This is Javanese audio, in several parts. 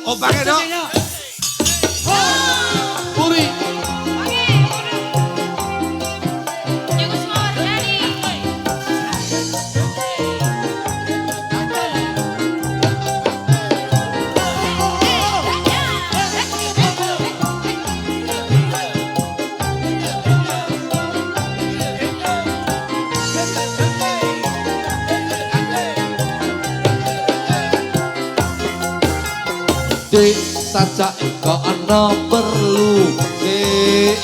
Oh, pakai dong. Puri. Dik sajak kok ana perlu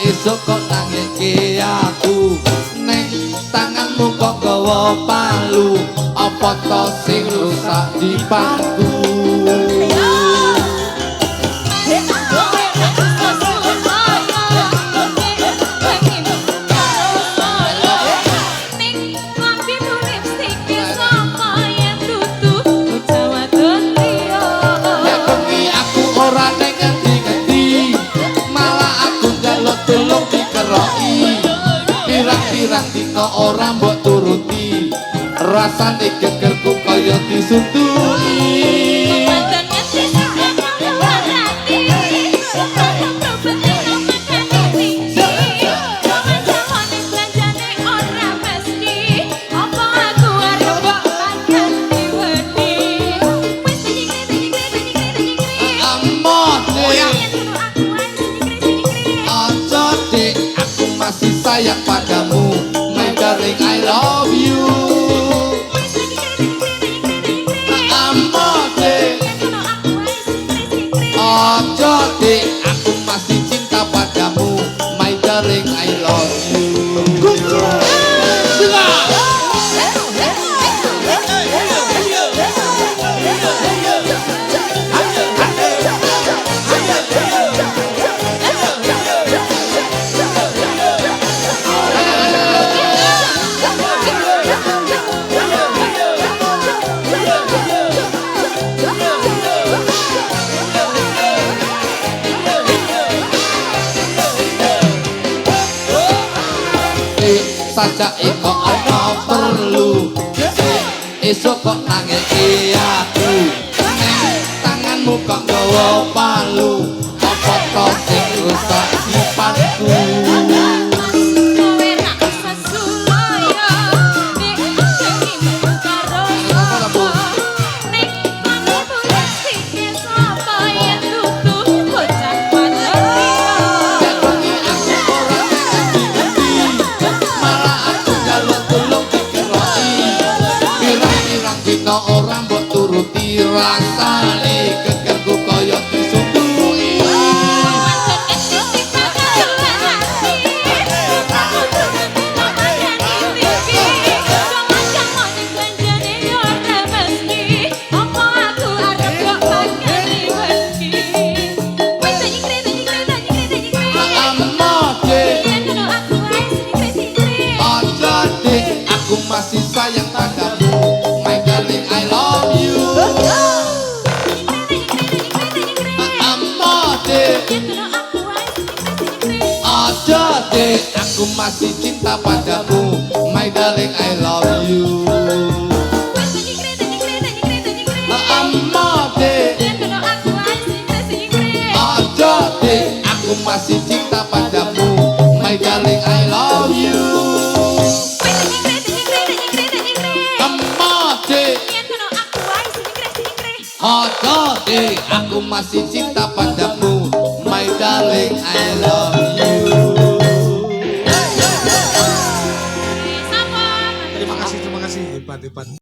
esuk kok nangeke aku ning tanganmu kok gawa palu apa to sing rusak dipantu pirang dina ora mbok turuti rasane gegerku kaya disundui sayang padamu, my darling, I love you. Amode, ojo dek, aku masih cinta padamu, my darling, I love you. Sajak kok ana perlu esuk kok nangeki aku ning tanganmu kok gawa palu apa to sing rusak dipantu ora mbok turuti rasane gegerku kaya disundui aku masih sayang padamu aku masih cinta padamu, my darling, I love you. Amade, ojo deh, aku masih cinta padamu, my darling, I love you. Amade, ojo deh, aku masih cinta padamu, my darling, I love you. Terima kasih, hebat.